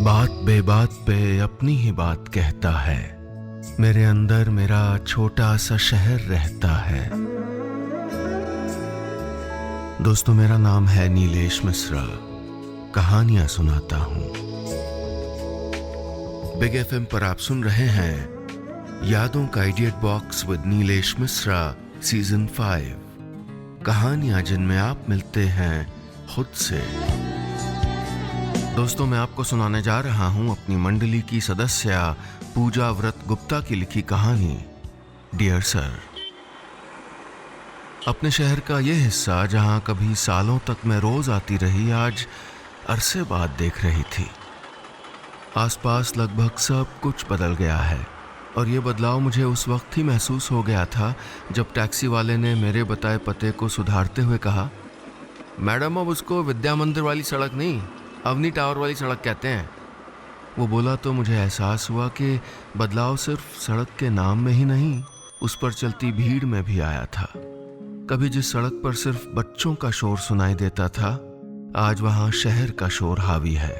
बात बेबात पे अपनी ही बात कहता है। मेरे अंदर मेरा छोटा सा शहर रहता है। दोस्तों, मेरा नाम है नीलेश मिश्रा। कहानियां सुनाता हूं। बिग एफएम पर आप सुन रहे हैं यादों का idiot box with Nilesh Mishra season 5। कहानियां जिनमें आप मिलते हैं खुद से। दोस्तों, मैं आपको सुनाने जा रहा हूं अपनी मंडली की सदस्य पूजा व्रत गुप्ता की लिखी कहानी डियर सर। अपने शहर का यह हिस्सा जहां कभी सालों तक मैं रोज आती रही, आज अरसे बाद देख रही थी। आसपास लगभग सब कुछ बदल गया है और ये बदलाव मुझे उस वक्त ही महसूस हो गया था जब टैक्सी वाले ने मेरे बताए पते को सुधारते हुए कहा, मैडम अब उसको विद्या मंदिर वाली सड़क नहीं, अवनी टावर वाली सड़क कहते हैं। वो बोला तो मुझे एहसास हुआ कि बदलाव सिर्फ सड़क के नाम में ही नहीं, उस पर चलती भीड़ में भी आया था। कभी जिस सड़क पर सिर्फ बच्चों का शोर सुनाई देता था, आज वहां शहर का शोर हावी है।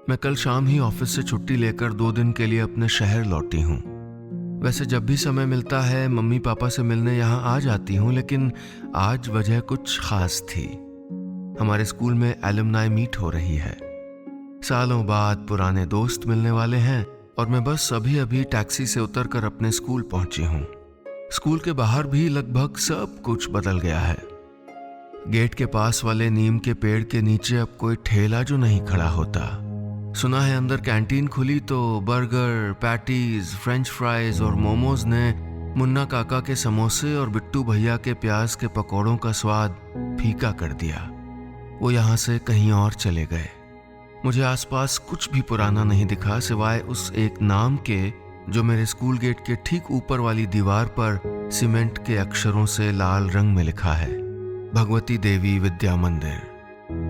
मैं कल शाम ही ऑफिस से छुट्टी लेकर 2 दिन के लिए अपने शहर लौटी हूँ। वैसे जब भी समय मिलता है मम्मी पापा से मिलने यहाँ आ जाती हूँ, लेकिन आज वजह कुछ खास थी। हमारे स्कूल में एलुमनाई मीट हो रही है। सालों बाद पुराने दोस्त मिलने वाले हैं और मैं बस अभी टैक्सी से उतरकर अपने स्कूल पहुंची हूँ। स्कूल के बाहर भी लगभग सब कुछ बदल गया है। गेट के पास वाले नीम के पेड़ के नीचे अब कोई ठेला जो नहीं खड़ा होता। सुना है अंदर कैंटीन खुली तो बर्गर, पैटीज, फ्रेंच फ्राइज और मोमोज ने मुन्ना काका के समोसे और बिट्टू भैया के प्याज के पकौड़ों का स्वाद फीका कर दिया। वो यहाँ से कहीं और चले गए। मुझे आसपास कुछ भी पुराना नहीं दिखा सिवाय उस एक नाम के जो मेरे स्कूल गेट के ठीक ऊपर वाली दीवार पर सीमेंट के अक्षरों से लाल रंग में लिखा है, भगवती देवी विद्या मंदिर,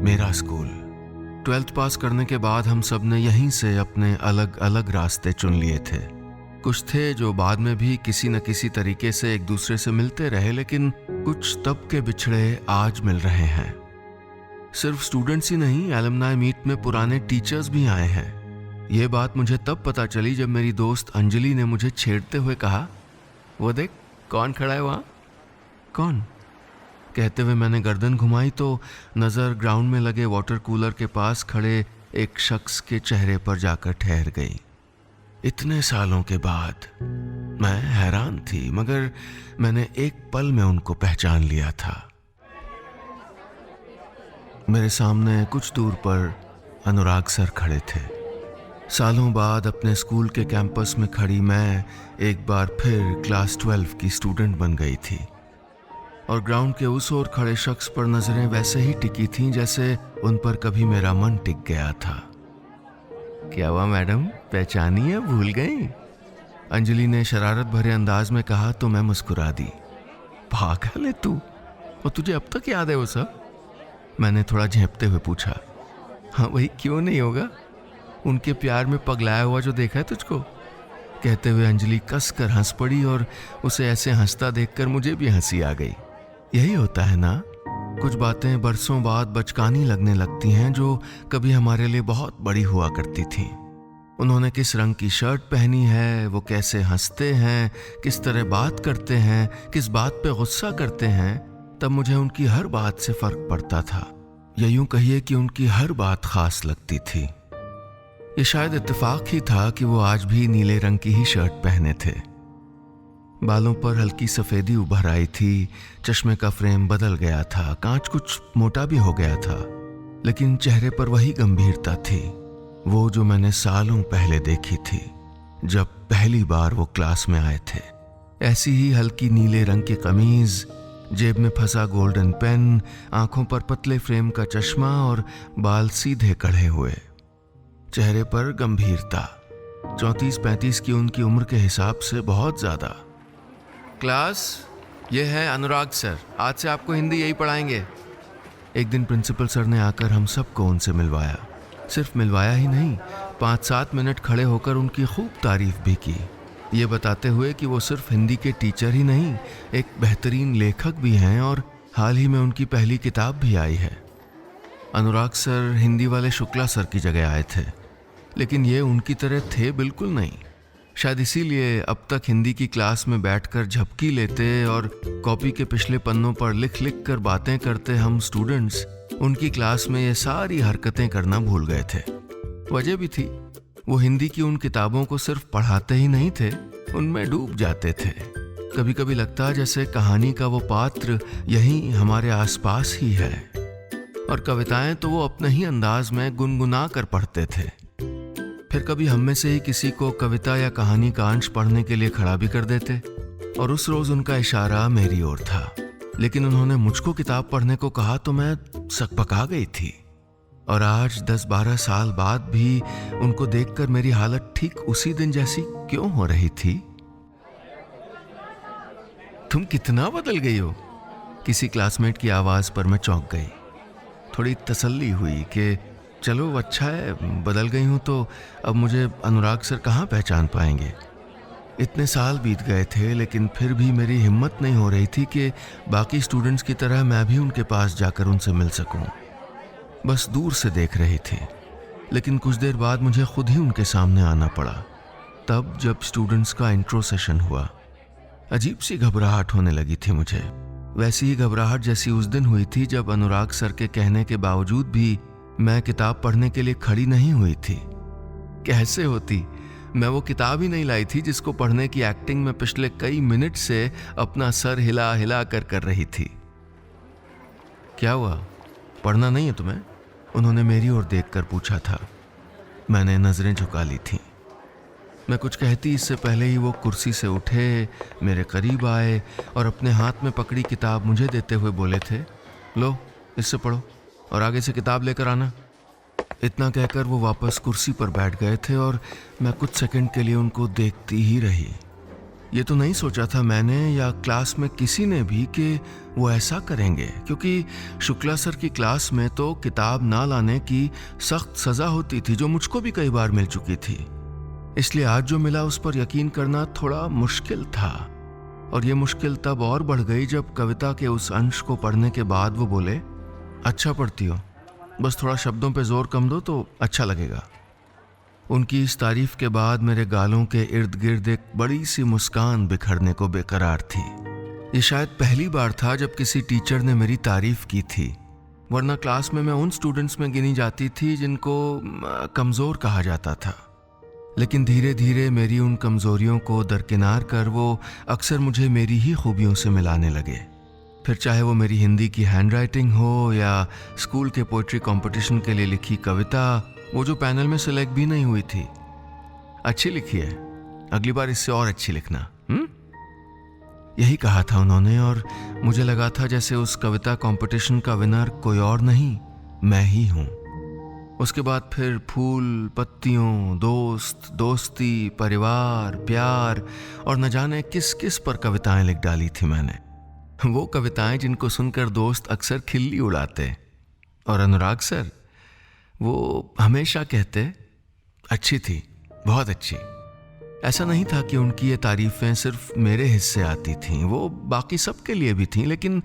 मेरा स्कूल। 12th पास करने के बाद हम सब ने यहीं से अपने अलग अलग रास्ते चुन लिए थे। कुछ थे जो बाद में भी किसी न किसी तरीके से एक दूसरे से मिलते रहे, लेकिन कुछ तब के बिछड़े आज मिल रहे हैं। सिर्फ स्टूडेंट्स ही नहीं, एलुमनाई मीट में पुराने टीचर्स भी आए हैं। ये बात मुझे तब पता चली जब मेरी दोस्त अंजलि ने मुझे छेड़ते हुए कहा, वो देख कौन खड़ा है वहाँ। कौन? कहते हुए मैंने गर्दन घुमाई तो नज़र ग्राउंड में लगे वाटर कूलर के पास खड़े एक शख्स के चेहरे पर जाकर ठहर गई। इतने सालों के बाद मैं हैरान थी, मगर मैंने एक पल में उनको पहचान लिया था। मेरे सामने कुछ दूर पर अनुराग सर खड़े थे। सालों बाद अपने स्कूल के कैंपस में खड़ी मैं एक बार फिर क्लास 12 की स्टूडेंट बन गई थी और ग्राउंड के उस ओर खड़े शख्स पर नजरें वैसे ही टिकी थीं जैसे उन पर कभी मेरा मन टिक गया था। क्या हुआ मैडम, पहचानी है, भूल गई? अंजलि ने शरारत भरे अंदाज में कहा तो मैं मुस्कुरा दी। पागल है तू, और तुझे अब तक याद है वो सब? मैंने थोड़ा झेंपते हुए पूछा। हाँ वही, क्यों नहीं होगा, उनके प्यार में पगलाया हुआ जो देखा है तुझको। कहते हुए अंजलि कसकर हंस पड़ी और उसे ऐसे हंसता देखकर मुझे भी हंसी आ गई। यही होता है ना, कुछ बातें बरसों बाद बचकानी लगने लगती हैं जो कभी हमारे लिए बहुत बड़ी हुआ करती थी। उन्होंने किस रंग की शर्ट पहनी है, वो कैसे हंसते हैं, किस तरह बात करते हैं, किस बात पे गुस्सा करते हैं, तब मुझे उनकी हर बात से फर्क पड़ता था, या यूं कहिए कि उनकी हर बात खास लगती थी। ये शायद इत्तेफाक ही था कि वो आज भी नीले रंग की ही शर्ट पहने थे। बालों पर हल्की सफेदी उभर आई थी, चश्मे का फ्रेम बदल गया था, कांच कुछ मोटा भी हो गया था, लेकिन चेहरे पर वही गंभीरता थी, वो जो मैंने सालों पहले देखी थी जब पहली बार वो क्लास में आए थे। ऐसी ही हल्की नीले रंग की कमीज, जेब में फंसा गोल्डन पेन, आंखों पर पतले फ्रेम का चश्मा और बाल सीधे कढ़े हुए, चेहरे पर गंभीरता। 34-35 की उनकी उम्र के हिसाब से बहुत ज्यादा। क्लास, ये है अनुराग सर, आज से आपको हिंदी यही पढ़ाएंगे। एक दिन प्रिंसिपल सर ने आकर हम सबको उनसे मिलवाया। सिर्फ मिलवाया ही नहीं, 5-7 मिनट खड़े होकर उनकी खूब तारीफ भी की, ये बताते हुए कि वो सिर्फ हिंदी के टीचर ही नहीं, एक बेहतरीन लेखक भी हैं और हाल ही में उनकी पहली किताब भी आई है। अनुराग सर हिंदी वाले शुक्ला सर की जगह आए थे। लेकिन ये उनकी तरह थे बिल्कुल नहीं। शायद इसीलिए अब तक हिंदी की क्लास में बैठकर झपकी लेते और कॉपी के पिछले पन्नों पर लिख लिख कर बातें करते हम स्टूडेंट्स उनकी क्लास में ये सारी हरकतें करना भूल गए थे। वजह भी थी, वो हिंदी की उन किताबों को सिर्फ पढ़ाते ही नहीं थे, उनमें डूब जाते थे। कभी कभी लगता जैसे कहानी का वो पात्र यहीं हमारे आसपास ही है। और कविताएं तो वो अपने ही अंदाज में गुनगुना कर पढ़ते थे। फिर कभी हम में से ही किसी को कविता या कहानी का अंश पढ़ने के लिए खड़ा भी कर देते, और उस रोज उनका इशारा मेरी ओर था। लेकिन उन्होंने मुझको किताब पढ़ने को कहा तो मैं सकपका गई थी। और आज 10-12 साल बाद भी उनको देखकर मेरी हालत ठीक उसी दिन जैसी क्यों हो रही थी? तुम कितना बदल गई हो, किसी क्लासमेट की आवाज पर मैं चौंक गई। थोड़ी तसल्ली हुई कि चलो अच्छा है, बदल गई हूं तो अब मुझे अनुराग सर कहाँ पहचान पाएंगे। इतने साल बीत गए थे लेकिन फिर भी मेरी हिम्मत नहीं हो रही थी कि बाकी स्टूडेंट्स की तरह मैं भी उनके पास जाकर उनसे मिल सकूं। बस दूर से देख रही थी। लेकिन कुछ देर बाद मुझे खुद ही उनके सामने आना पड़ा। तब जब स्टूडेंट्स का इंट्रो सेशन हुआ, अजीब सी घबराहट होने लगी थी मुझे। वैसी ही घबराहट जैसी उस दिन हुई थी जब अनुराग सर के कहने के बावजूद भी मैं किताब पढ़ने के लिए खड़ी नहीं हुई थी। कैसे होती, मैं वो किताब ही नहीं लाई थी जिसको पढ़ने की एक्टिंग में पिछले कई मिनट से अपना सर हिला हिला कर रही थी। क्या हुआ, पढ़ना नहीं है तुम्हें? उन्होंने मेरी ओर देखकर पूछा था। मैंने नजरें झुका ली थी। मैं कुछ कहती इससे पहले ही वो कुर्सी से उठे, मेरे करीब आए और अपने हाथ में पकड़ी किताब मुझे देते हुए बोले थे, लो इससे पढ़ो और आगे से किताब लेकर आना। इतना कहकर वो वापस कुर्सी पर बैठ गए थे और मैं कुछ सेकंड के लिए उनको देखती ही रही। ये तो नहीं सोचा था मैंने या क्लास में किसी ने भी कि वो ऐसा करेंगे, क्योंकि शुक्ला सर की क्लास में तो किताब ना लाने की सख्त सजा होती थी जो मुझको भी कई बार मिल चुकी थी। इसलिए आज जो मिला उस पर यकीन करना थोड़ा मुश्किल था। और ये मुश्किल तब और बढ़ गई जब कविता के उस अंश को पढ़ने के बाद वो बोले, अच्छा पढ़ती हो, बस थोड़ा शब्दों पे जोर कम दो तो अच्छा लगेगा। उनकी इस तारीफ के बाद मेरे गालों के इर्द गिर्द एक बड़ी सी मुस्कान बिखरने को बेकरार थी। ये शायद पहली बार था जब किसी टीचर ने मेरी तारीफ की थी, वरना क्लास में मैं उन स्टूडेंट्स में गिनी जाती थी जिनको कमज़ोर कहा जाता था। लेकिन धीरे धीरे मेरी उन कमज़ोरियों को दरकिनार कर वो अक्सर मुझे मेरी ही खूबियों से मिलाने लगे। फिर चाहे वो मेरी हिंदी की हैंडराइटिंग हो या स्कूल के पोइट्री कंपटीशन के लिए लिखी कविता, वो जो पैनल में सिलेक्ट भी नहीं हुई थी। अच्छी लिखी है, अगली बार इससे और अच्छी लिखना। यही कहा था उन्होंने और मुझे लगा था जैसे उस कविता कंपटीशन का विनर कोई और नहीं, मैं ही हूँ। उसके बाद फिर फूल पत्तियों, दोस्त, दोस्ती, परिवार, प्यार और न जाने किस किस पर कविताएं लिख डाली थी मैंने। वो कविताएं जिनको सुनकर दोस्त अक्सर खिल्ली उड़ाते और अनुराग सर वो हमेशा कहते, अच्छी थी, बहुत अच्छी। ऐसा नहीं था कि उनकी ये तारीफें सिर्फ मेरे हिस्से आती थीं, वो बाकी सबके लिए भी थीं, लेकिन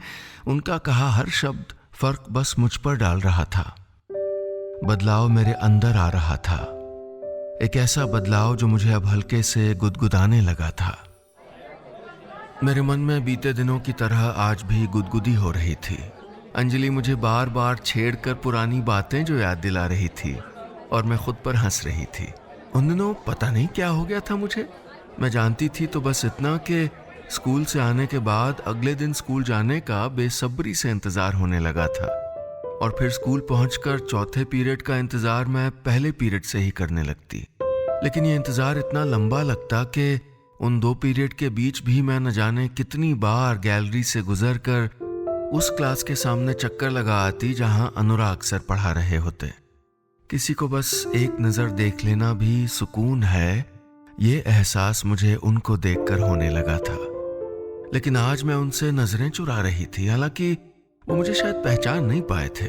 उनका कहा हर शब्द फर्क बस मुझ पर डाल रहा था। बदलाव मेरे अंदर आ रहा था, एक ऐसा बदलाव जो मुझे अब हल्के से गुदगुदाने लगा था। मेरे मन में बीते दिनों की तरह आज भी गुदगुदी हो रही थी। अंजलि मुझे बार बार छेड़कर पुरानी बातें जो याद दिला रही थी और मैं खुद पर हंस रही थी। उन दिनों पता नहीं क्या हो गया था मुझे। मैं जानती थी तो बस इतना कि स्कूल से आने के बाद अगले दिन स्कूल जाने का बेसब्री से इंतजार होने लगा था, और फिर स्कूल पहुंचकर चौथे पीरियड का इंतजार मैं पहले पीरियड से ही करने लगती। लेकिन ये इंतजार इतना लंबा लगता कि उन 2 पीरियड के बीच भी मैं न जाने कितनी बार गैलरी से गुजरकर उस क्लास के सामने चक्कर लगा आती जहां अनुराग सर पढ़ा रहे होते। किसी को बस एक नज़र देख लेना भी सुकून है, ये एहसास मुझे उनको देखकर होने लगा था। लेकिन आज मैं उनसे नजरें चुरा रही थी, हालांकि वो मुझे शायद पहचान नहीं पाए थे।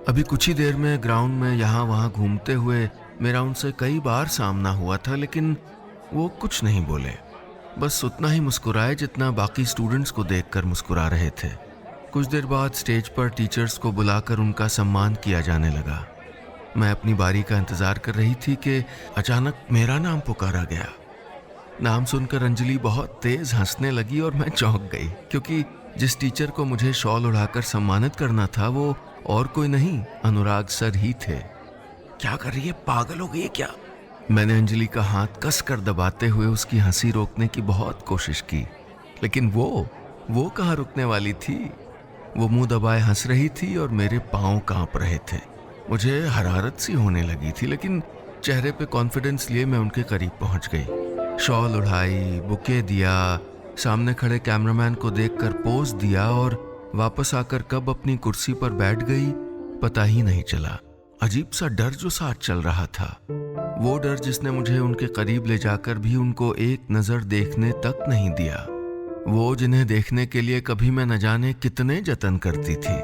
अभी कुछ ही देर में ग्राउंड में यहाँ वहाँ घूमते हुए मेरा उनसे कई बार सामना हुआ था, लेकिन वो कुछ नहीं बोले, बस उतना ही मुस्कुराए जितना बाकी स्टूडेंट्स को देखकर मुस्कुरा रहे थे। कुछ देर बाद स्टेज पर टीचर्स को बुलाकर उनका सम्मान किया जाने लगा। मैं अपनी बारी का इंतजार कर रही थी कि अचानक मेरा नाम पुकारा गया। नाम सुनकर अंजलि बहुत तेज हंसने लगी और मैं चौंक गई, क्योंकि जिस टीचर को मुझे शॉल उड़ाकर सम्मानित करना था वो और कोई नहीं, अनुराग सर ही थे। क्या कर रही है, पागल हो गई है क्या? मैंने अंजलि का हाथ कसकर दबाते हुए उसकी हंसी रोकने की बहुत कोशिश की, लेकिन वो कहाँ रुकने वाली थी। वो मुंह दबाए हंस रही थी और मेरे पांव कांप रहे थे। मुझे हरारत सी होने लगी थी, लेकिन चेहरे पे कॉन्फिडेंस लिए मैं उनके करीब पहुंच गई। शॉल उड़ाई, बुके दिया, सामने खड़े कैमरामैन को देखकर पोज दिया और वापस आकर कब अपनी कुर्सी पर बैठ गई पता ही नहीं चला। अजीब सा डर जो साथ चल रहा था, वो डर जिसने मुझे उनके करीब ले जाकर भी उनको एक नजर देखने तक नहीं दिया। वो जिन्हें देखने के लिए कभी मैं न जाने कितने जतन करती थी।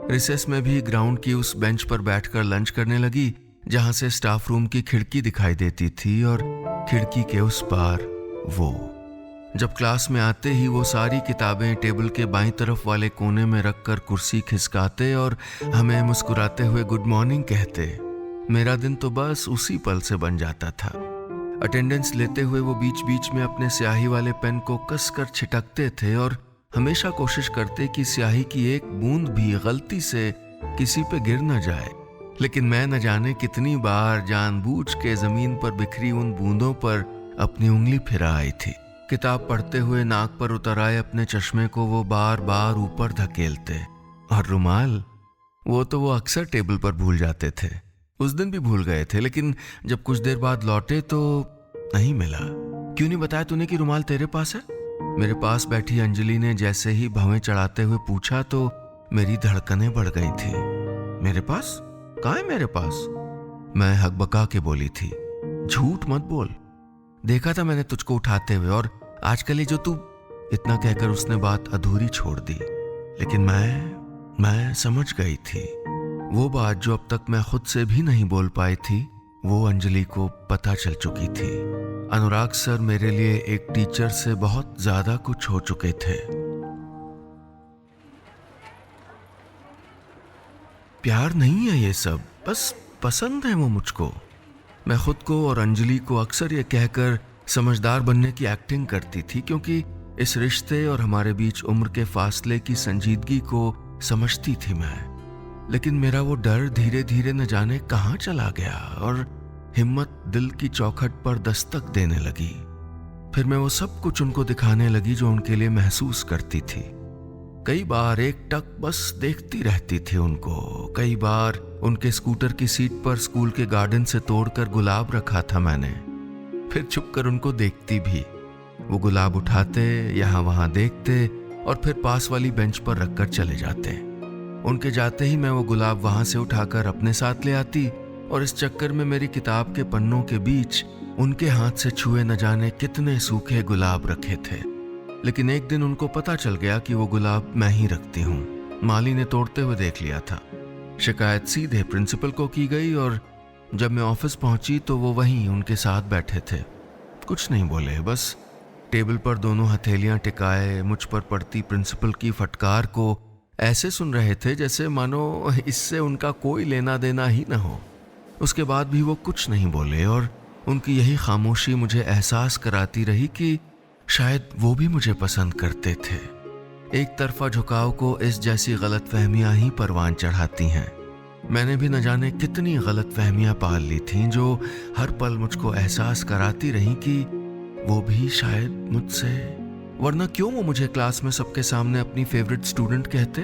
रिसेस में भी ग्राउंड की उस बेंच पर बैठकर लंच करने लगी जहां से स्टाफ रूम की खिड़की दिखाई देती थी और खिड़की के उस पार वो। जब क्लास में आते ही वो सारी किताबें टेबल के बाईं तरफ वाले कोने में रखकर कुर्सी खिसकाते और हमें मुस्कुराते हुए गुड मॉर्निंग कहते। मेरा दिन तो बस उसी पल से बन जाता था। अटेंडेंस लेते हुए वो बीच बीच में अपने स्याही वाले पेन को कसकर छिटकते थे और हमेशा कोशिश करते कि स्याही की एक बूंद भी गलती से किसी पे गिर न जाए। लेकिन मैं न जाने कितनी बार जानबूझ के जमीन पर बिखरी उन बूंदों पर अपनी उंगली फिरा आई थी। किताब पढ़ते हुए नाक पर उतर आए अपने चश्मे को वो बार बार ऊपर धकेलते। और रुमाल, वो अक्सर टेबल पर भूल जाते थे। उस दिन भी भूल गए थे, लेकिन जब कुछ देर बाद लौटे तो नहीं मिला। क्यों नहीं बताया तूने कि रुमाल तेरे पास है? मेरे पास बैठी अंजलि ने जैसे ही भवें चढ़ाते हुए पूछा तो मेरी धड़कनें बढ़ गई थी। मेरे पास? कहाँ है मेरे पास? मैं हकबका के बोली थी। झूठ मत बोल, देखा था मैंने तुझको उठाते हुए, और आजकल ये जो तू। इतना कहकर उसने बात अधूरी छोड़ दी। लेकिन मैं समझ गई थी। वो बात जो अब तक मैं खुद से भी नहीं बोल पाई थी, वो अंजलि को पता चल चुकी थी। अनुराग सर मेरे लिए एक टीचर से बहुत ज्यादा कुछ हो चुके थे। प्यार नहीं है ये सब, बस पसंद है वो मुझको। मैं खुद को और अंजलि को अक्सर ये कहकर समझदार बनने की एक्टिंग करती थी, क्योंकि इस रिश्ते और हमारे बीच उम्र के फासले की संजीदगी को समझती थी मैं। लेकिन मेरा वो डर धीरे धीरे न जाने कहाँ चला गया और हिम्मत दिल की चौखट पर दस्तक देने लगी। फिर मैं वो सब कुछ उनको दिखाने लगी जो उनके लिए महसूस करती थी। कई बार एक टक बस देखती रहती थी उनको। कई बार उनके स्कूटर की सीट पर स्कूल के गार्डन से तोड़कर गुलाब रखा था मैंने। फिर छुपकर उनको देखती भी। वो गुलाब उठाते, यहाँ वहां देखते और फिर पास वाली बेंच पर रखकर चले जाते। उनके जाते ही मैं वो गुलाब वहां से उठाकर अपने साथ ले आती और इस चक्कर में मेरी किताब के पन्नों के बीच उनके हाथ से छुए न जाने कितने सूखे गुलाब रखे थे। लेकिन एक दिन उनको पता चल गया कि वो गुलाब मैं ही रखती हूँ। माली ने तोड़ते हुए देख लिया था। शिकायत सीधे प्रिंसिपल को की गई और जब मैं ऑफिस पहुंची तो वो वहीं उनके साथ बैठे थे। कुछ नहीं बोले, बस टेबल पर दोनों हथेलियां टिकाए मुझ पर पड़ती प्रिंसिपल की फटकार को ऐसे सुन रहे थे जैसे मानो इससे उनका कोई लेना देना ही न हो। उसके बाद भी वो कुछ नहीं बोले और उनकी यही खामोशी मुझे एहसास कराती रही कि शायद वो भी मुझे पसंद करते थे। एक तरफा झुकाव को इस जैसी गलतफहमियां ही परवान चढ़ाती हैं। मैंने भी न जाने कितनी गलतफहमियां पाल ली थीं जो हर पल मुझको एहसास कराती रहीं कि वो भी शायद मुझसे। वरना क्यों वो मुझे क्लास में सबके सामने अपनी फेवरेट स्टूडेंट कहते?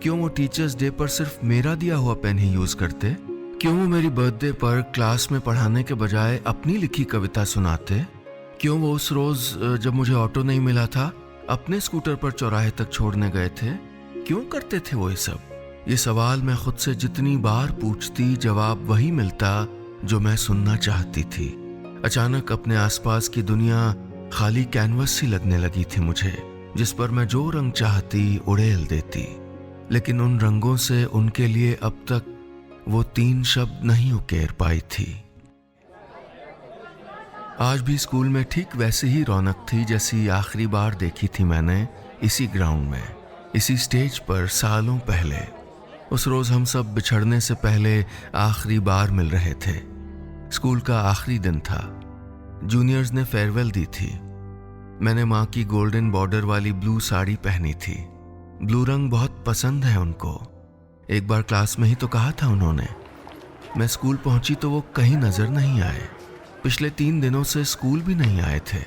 क्यों वो टीचर्स डे पर सिर्फ मेरा दिया हुआ पेन ही यूज करते? क्यों वो मेरी बर्थडे पर क्लास में पढ़ाने के बजाय अपनी लिखी कविता सुनाते? क्यों वो उस रोज जब मुझे ऑटो नहीं मिला था अपने स्कूटर पर चौराहे तक छोड़ने गए थे? क्यों करते थे वो ये सब? ये सवाल मैं खुद से जितनी बार पूछती, जवाब वही मिलता जो मैं सुनना चाहती थी। अचानक अपने आसपास की दुनिया खाली कैनवस सी लगने लगी थी मुझे, जिस पर मैं जो रंग चाहती उड़ेल देती। लेकिन उन रंगों से उनके लिए अब तक वो 3 शब्द नहीं उकेर पाई थी। आज भी स्कूल में ठीक वैसी ही रौनक थी जैसी आखिरी बार देखी थी मैंने इसी ग्राउंड में, इसी स्टेज पर सालों पहले। उस रोज हम सब बिछड़ने से पहले आखिरी बार मिल रहे थे। स्कूल का आखिरी दिन था। जूनियर्स ने फेयरवेल दी थी। मैंने माँ की गोल्डन बॉर्डर वाली ब्लू साड़ी पहनी थी। ब्लू रंग बहुत पसंद है उनको। एक बार क्लास में ही तो कहा था उन्होंने। मैं स्कूल पहुंची तो वो कहीं नजर नहीं आए। पिछले 3 दिनों से स्कूल भी नहीं आए थे,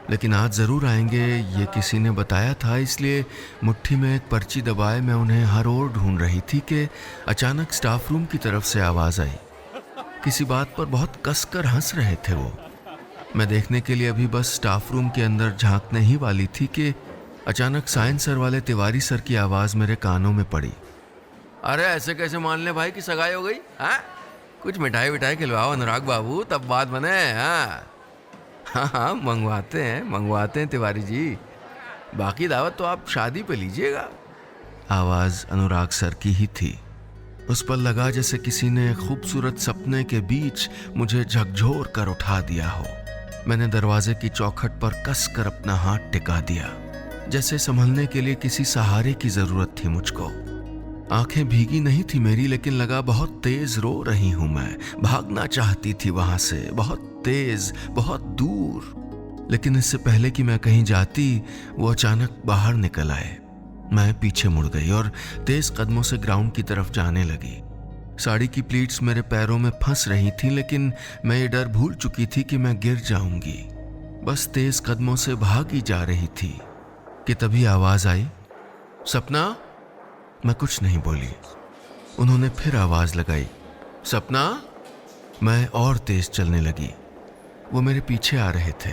लेकिन आज जरूर आएंगे ये किसी ने बताया था, इसलिए मुट्ठी में एक पर्ची दबाए मैं उन्हें हर ओर ढूंढ रही थी कि अचानक स्टाफ रूम की तरफ से आवाज आई। किसी बात पर बहुत कसकर हंस रहे थे वो। मैं देखने के लिए अभी बस स्टाफ रूम के अंदर झांकने ही वाली थी कि अचानक साइंस सर वाले तिवारी सर की आवाज मेरे कानों में पड़ी। अरे ऐसे कैसे मान ले भाई कि सगाई हो गई? हाँ, कुछ मिठाई विठाई खिलवाओ अनुराग बाबू, तब बात बने। हाँ, मंगवाते हैं तिवारी जी। बाकी दावत तो आप शादी पे लीजिएगा। आवाज अनुराग सर की ही थी। उस पर लगा जैसे किसी ने खूबसूरत सपने के बीच मुझे झकझोर कर उठा दिया हो। मैंने दरवाजे की चौखट पर कस कर अपना हाथ टिका दिया, जैसे संभलने के लिए किसी सहारे की जरूरत थी मुझको। आंखें भीगी नहीं थी मेरी, लेकिन लगा बहुत तेज रो रही हूं मैं। भागना चाहती थी वहां से, बहुत तेज, बहुत दूर। लेकिन इससे पहले कि मैं कहीं जाती, वो अचानक बाहर निकल आए। मैं पीछे मुड़ गई और तेज कदमों से ग्राउंड की तरफ जाने लगी। साड़ी की प्लीट्स मेरे पैरों में फंस रही थी, लेकिन मैं ये डर भूल चुकी थी कि मैं गिर जाऊंगी। बस तेज कदमों से भागी जा रही थी कि तभी आवाज आई, सपना। मैं कुछ नहीं बोली। उन्होंने फिर आवाज लगाई, सपना। मैं और तेज चलने लगी। वो मेरे पीछे आ रहे थे।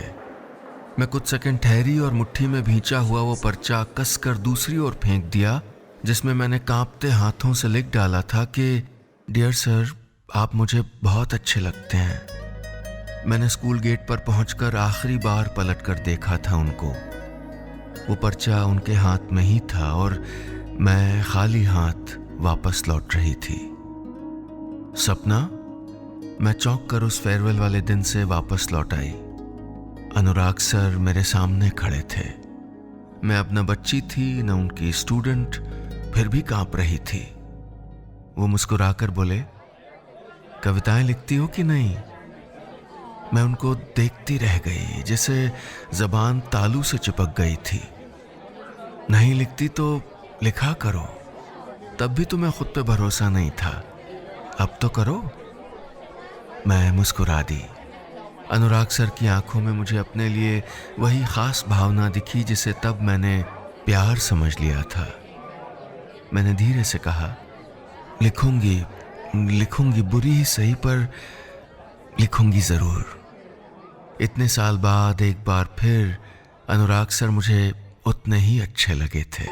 मैं कुछ सेकंड ठहरी और मुट्ठी में भींचा हुआ वो पर्चा कसकर दूसरी ओर फेंक दिया, जिसमें मैंने कांपते हाथों से लिख डाला था कि डियर सर, आप मुझे बहुत अच्छे लगते हैं। मैंने स्कूल गेट पर पहुंचकर आखिरी बार पलट कर देखा था उनको। वो पर्चा उनके हाथ में ही था और मैं खाली हाथ वापस लौट रही थी। सपना। मैं चौंक कर उस फेयरवेल वाले दिन से वापस लौट आई। अनुराग सर मेरे सामने खड़े थे। मैं अब न बच्ची थी न उनकी स्टूडेंट, फिर भी कांप रही थी। वो मुस्कुराकर बोले, कविताएं लिखती हो कि नहीं? मैं उनको देखती रह गई, जैसे जबान तालू से चिपक गई थी। नहीं लिखती तो लिखा करो। तब भी तुम्हें खुद पे भरोसा नहीं था, अब तो करो। मैं मुस्कुरा दी। अनुराग सर की आंखों में मुझे अपने लिए वही खास भावना दिखी जिसे तब मैंने प्यार समझ लिया था। मैंने धीरे से कहा, लिखूंगी, बुरी ही सही, पर लिखूंगी जरूर। इतने साल बाद एक बार फिर अनुराग सर मुझे उतने ही अच्छे लगे थे।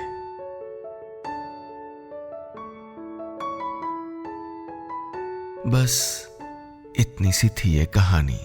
बस इतनी सी थी ये कहानी।